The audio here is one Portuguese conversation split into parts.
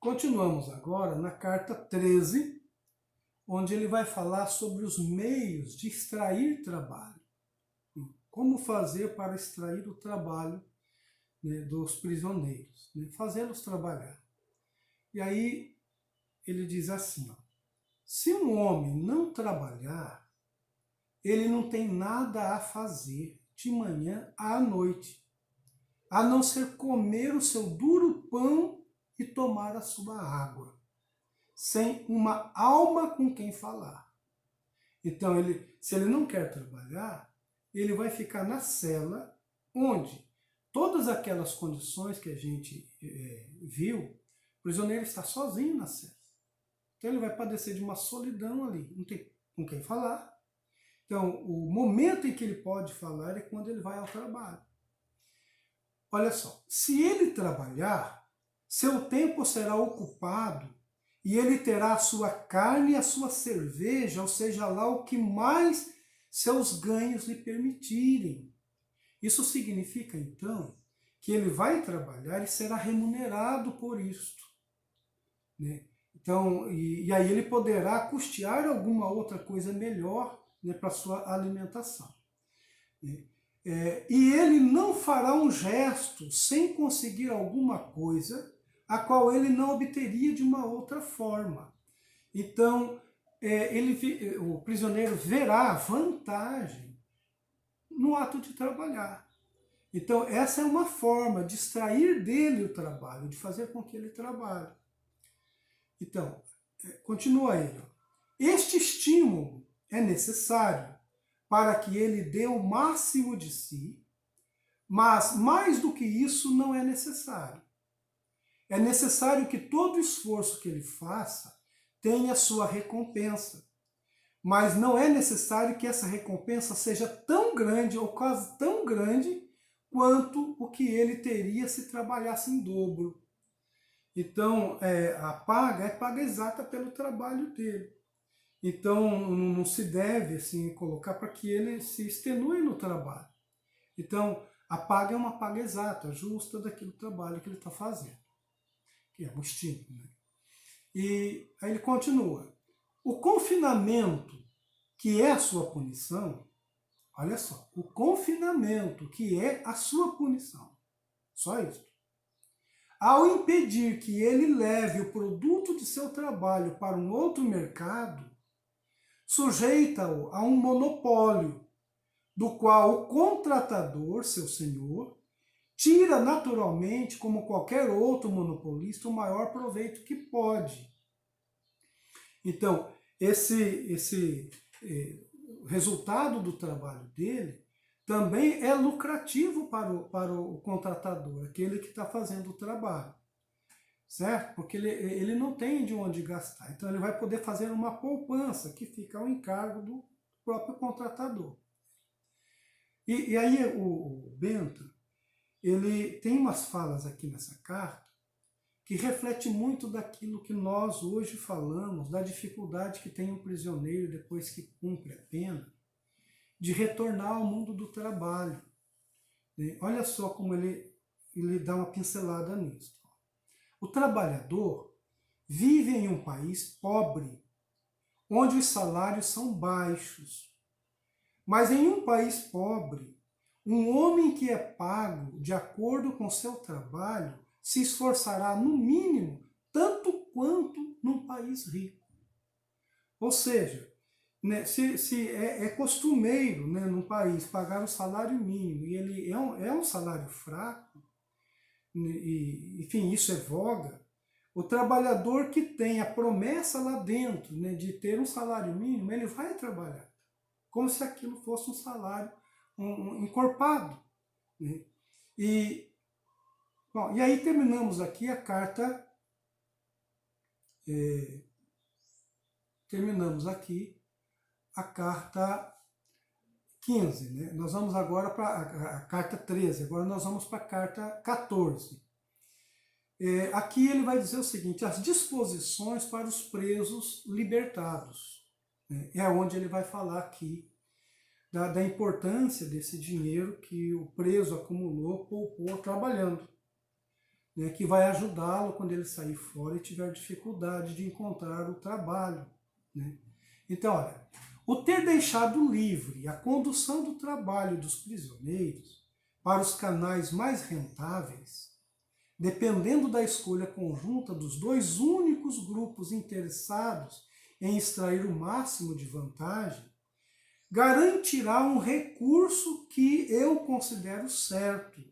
Continuamos agora na carta 13, onde ele vai falar sobre os meios de extrair trabalho. Como fazer para extrair o trabalho, né, dos prisioneiros, né, fazê-los trabalhar. E aí ele diz assim, ó, se um homem não trabalhar, ele não tem nada a fazer de manhã à noite, a não ser comer o seu duro pão e tomar a sua água, sem uma alma com quem falar. Então, se ele não quer trabalhar, ele vai ficar na cela, onde todas aquelas condições que a gente viu, o prisioneiro está sozinho na cela. Então ele vai padecer de uma solidão ali, não tem com quem falar. Então, o momento em que ele pode falar é quando ele vai ao trabalho. Olha só, se ele trabalhar, seu tempo será ocupado e ele terá a sua carne e a sua cerveja, ou seja lá o que mais seus ganhos lhe permitirem. Isso significa, então, que ele vai trabalhar e será remunerado por isto, né? Então, e aí ele poderá custear alguma outra coisa melhor, né, para a sua alimentação, né? E ele não fará um gesto sem conseguir alguma coisa a qual ele não obteria de uma outra forma. Então, o prisioneiro verá vantagem no ato de trabalhar. Então, essa é uma forma de extrair dele o trabalho, de fazer com que ele trabalhe. Então, continua ele. Este estímulo é necessário para que ele dê o máximo de si, mas mais do que isso não é necessário. É necessário que todo esforço que ele faça tenha sua recompensa, mas não é necessário que essa recompensa seja tão grande ou quase tão grande quanto o que ele teria se trabalhasse em dobro. Então, a paga é paga exata pelo trabalho dele. Então, não se deve assim, colocar para que ele se extenue no trabalho. Então, a paga é uma paga exata, justa daquele trabalho que ele está fazendo, que é um estímulo, né? E aí ele continua. O confinamento, que é a sua punição, olha só, o confinamento, que é a sua punição, só isso. Ao impedir que ele leve o produto de seu trabalho para um outro mercado, sujeita-o a um monopólio, do qual o contratador, seu senhor, tira naturalmente, como qualquer outro monopolista, o maior proveito que pode. Então, esse resultado do trabalho dele também é lucrativo para o contratador, aquele que está fazendo o trabalho, certo? Porque ele não tem de onde gastar. Então ele vai poder fazer uma poupança que fica ao encargo do próprio contratador. E aí o Bento, ele tem umas falas aqui nessa carta que reflete muito daquilo que nós hoje falamos, da dificuldade que tem um prisioneiro depois que cumpre a pena, de retornar ao mundo do trabalho. Olha só como ele dá uma pincelada nisso. O trabalhador vive em um país pobre, onde os salários são baixos. Mas em um país pobre, um homem que é pago de acordo com seu trabalho se esforçará, no mínimo, tanto quanto num país rico. Ou seja, né, se é costumeiro, né, num país pagar o salário mínimo e ele é um salário fraco, e, enfim, isso é voga, o trabalhador que tem a promessa lá dentro, né, de ter um salário mínimo, ele vai trabalhar, como se aquilo fosse um salário encorpado, né? Bom, e aí terminamos aqui a carta, a carta 15, né? Nós vamos agora para a carta 13, agora nós vamos para a carta 14. Aqui ele vai dizer o seguinte, as disposições para os presos libertados, né? É onde ele vai falar aqui da importância desse dinheiro que o preso acumulou, poupou trabalhando. né, que vai ajudá-lo quando ele sair fora e tiver dificuldade de encontrar o trabalho, né? Então, olha, o ter deixado livre a condução do trabalho dos prisioneiros para os canais mais rentáveis, dependendo da escolha conjunta dos dois únicos grupos interessados em extrair o máximo de vantagem, garantirá um recurso que eu considero certo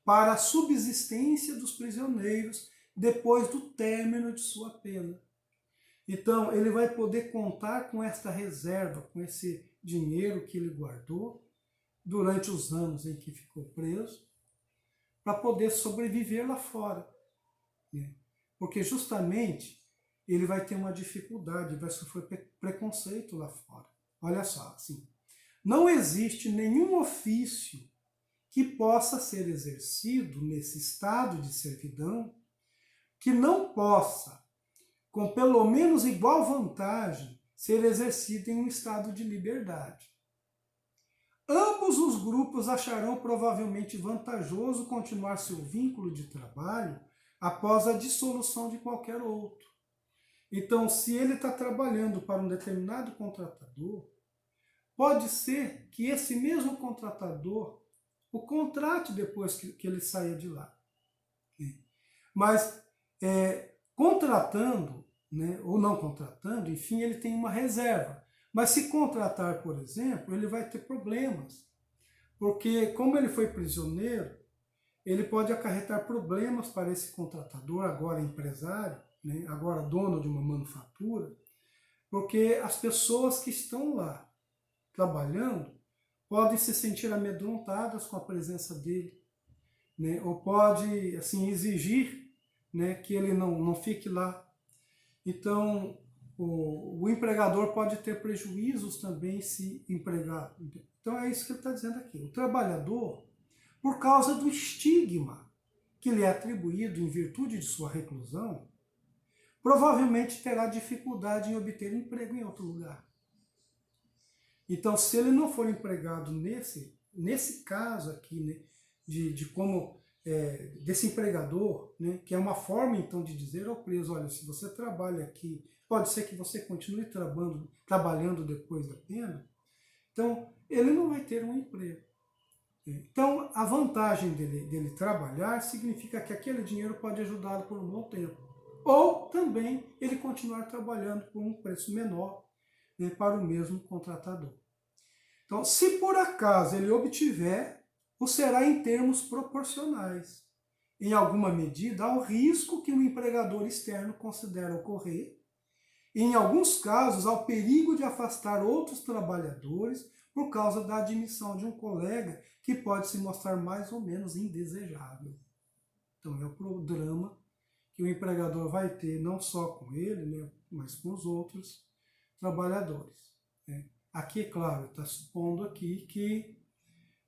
para a subsistência dos prisioneiros depois do término de sua pena. Então, ele vai poder contar com esta reserva, com esse dinheiro que ele guardou durante os anos em que ficou preso, para poder sobreviver lá fora, né? Porque justamente ele vai ter uma dificuldade, vai sofrer preconceito lá fora. Olha só, assim, não existe nenhum ofício que possa ser exercido nesse estado de servidão que não possa, com pelo menos igual vantagem, ser exercido em um estado de liberdade. Ambos os grupos acharão provavelmente vantajoso continuar seu vínculo de trabalho após a dissolução de qualquer outro. Então, se ele está trabalhando para um determinado contratador, pode ser que esse mesmo contratador o contrate depois que ele saia de lá. Mas, contratando, né, ou não contratando, enfim, ele tem uma reserva. Mas se contratar, por exemplo, ele vai ter problemas. Porque, como ele foi prisioneiro, ele pode acarretar problemas para esse contratador, agora empresário, né, agora dono de uma manufatura, porque as pessoas que estão lá trabalhando podem se sentir amedrontadas com a presença dele, né, ou pode assim, exigir, né, que ele não fique lá. Então, o empregador pode ter prejuízos também se empregar. Então é isso que ele está dizendo aqui. O trabalhador, por causa do estigma que lhe é atribuído em virtude de sua reclusão, provavelmente terá dificuldade em obter emprego em outro lugar. Então, se ele não for empregado nesse caso aqui, né, de como desse empregador, né, que é uma forma então de dizer ao preso, olha, se você trabalha aqui, pode ser que você continue trabalhando depois da pena, então ele não vai ter um emprego. Então, a vantagem dele trabalhar significa que aquele dinheiro pode ajudá-lo por um bom tempo. Ou também ele continuar trabalhando por um preço menor, né, para o mesmo contratador. Então, se por acaso ele obtiver, o será em termos proporcionais, em alguma medida ao risco que o empregador externo considera ocorrer, e em alguns casos ao perigo de afastar outros trabalhadores por causa da admissão de um colega que pode se mostrar mais ou menos indesejável. Então é o problema que o empregador vai ter não só com ele, né, mas com os outros trabalhadores, né? Aqui, claro, está supondo aqui que,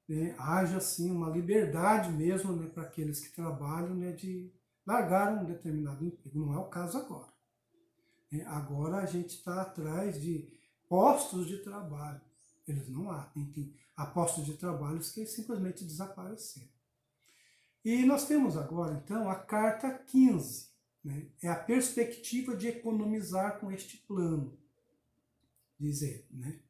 né, haja assim uma liberdade mesmo, né, para aqueles que trabalham, né, de largar um determinado emprego. Não é o caso agora. Né? Agora a gente está atrás de postos de trabalho. Eles não há. Há postos de trabalho que simplesmente desapareceram. E nós temos agora, então, a carta 15. Né? É a perspectiva de economizar com este plano, diz ele, né?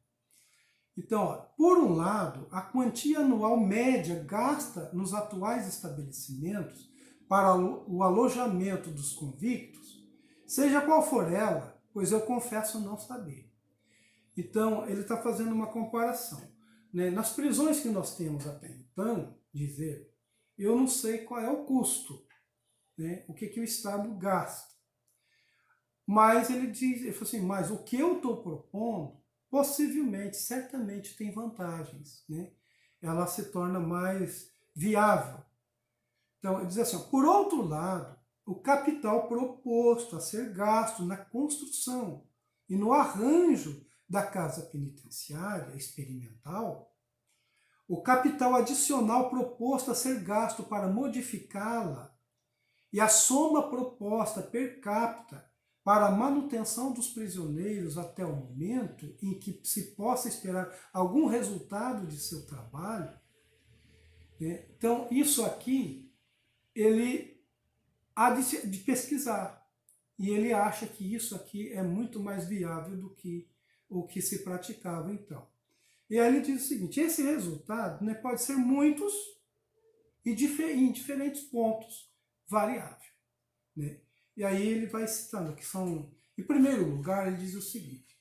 Então, ó, por um lado, a quantia anual média gasta nos atuais estabelecimentos para o alojamento dos convictos, seja qual for ela, pois eu confesso não saber. Então, ele está fazendo uma comparação. Né? Nas prisões que nós temos até então, diz ele, eu não sei qual é o custo, né? O que o Estado gasta. Mas ele falou assim, mas o que eu estou propondo, possivelmente, certamente tem vantagens, né? Ela se torna mais viável. Então, ele diz assim, por outro lado, o capital proposto a ser gasto na construção e no arranjo da casa penitenciária experimental, o capital adicional proposto a ser gasto para modificá-la e a soma proposta per capita para a manutenção dos prisioneiros até o momento em que se possa esperar algum resultado de seu trabalho, né? Então, isso aqui, ele há de pesquisar. E ele acha que isso aqui é muito mais viável do que o que se praticava então. E aí ele diz o seguinte, esse resultado, né, pode ser muitos e em diferentes pontos variável. Né? E aí ele vai citando que são, em primeiro lugar, ele diz o seguinte,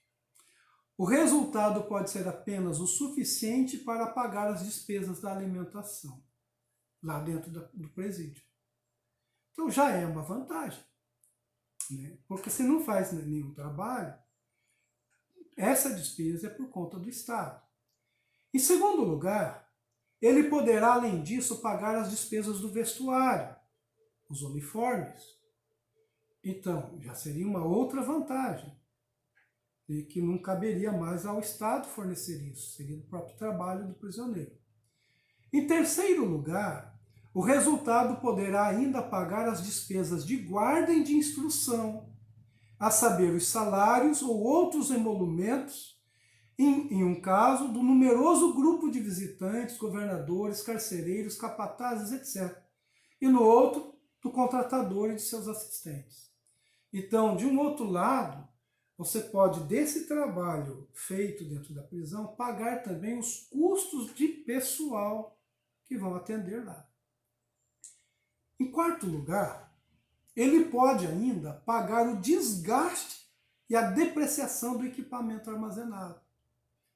o resultado pode ser apenas o suficiente para pagar as despesas da alimentação, lá dentro do presídio. Então já é uma vantagem, né? Porque se não faz nenhum trabalho, essa despesa é por conta do Estado. Em segundo lugar, ele poderá, além disso, pagar as despesas do vestuário, os uniformes. Então, já seria uma outra vantagem, e que não caberia mais ao Estado fornecer isso, seria do próprio trabalho do prisioneiro. Em terceiro lugar, o resultado poderá ainda pagar as despesas de guarda e de instrução, a saber, os salários ou outros emolumentos, em um caso, do numeroso grupo de visitantes, governadores, carcereiros, capatazes, etc. E no outro, do contratador e de seus assistentes. Então, de um outro lado, você pode, desse trabalho feito dentro da prisão, pagar também os custos de pessoal que vão atender lá. Em quarto lugar, ele pode ainda pagar o desgaste e a depreciação do equipamento armazenado.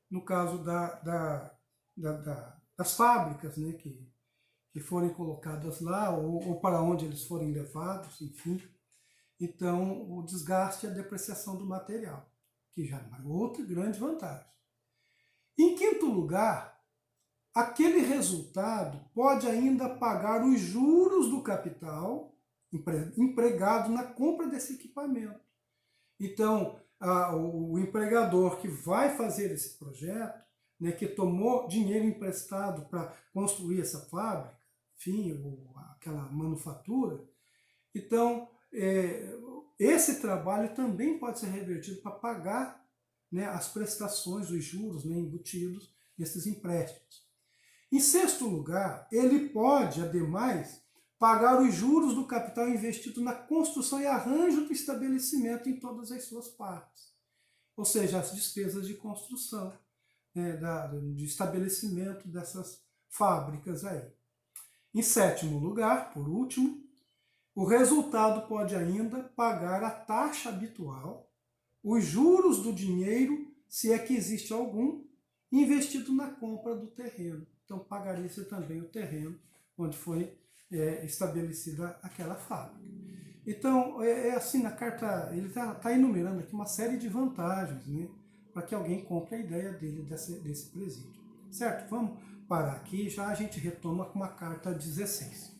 No caso das fábricas, né, que forem colocadas lá, ou para onde eles forem levados, enfim. Então, o desgaste e a depreciação do material, que já é uma outra grande vantagem. Em quinto lugar, aquele resultado pode ainda pagar os juros do capital empregado na compra desse equipamento. Então, o empregador que vai fazer esse projeto, né, que tomou dinheiro emprestado para construir essa fábrica, enfim, aquela manufatura, então, esse trabalho também pode ser revertido para pagar, né, as prestações, os juros, né, embutidos nesses empréstimos. Em sexto lugar, ele pode, ademais, pagar os juros do capital investido na construção e arranjo do estabelecimento em todas as suas partes. Ou seja, as despesas de construção, né, de estabelecimento dessas fábricas aí. Em sétimo lugar, por último, o resultado pode ainda pagar a taxa habitual, os juros do dinheiro, se é que existe algum, investido na compra do terreno. Então, pagaria-se também o terreno onde foi estabelecida aquela fábrica. Então, assim, na carta, ele está enumerando aqui uma série de vantagens, né, para que alguém compre a ideia dele desse presídio. Certo? Vamos parar aqui, já a gente retoma com a carta 16.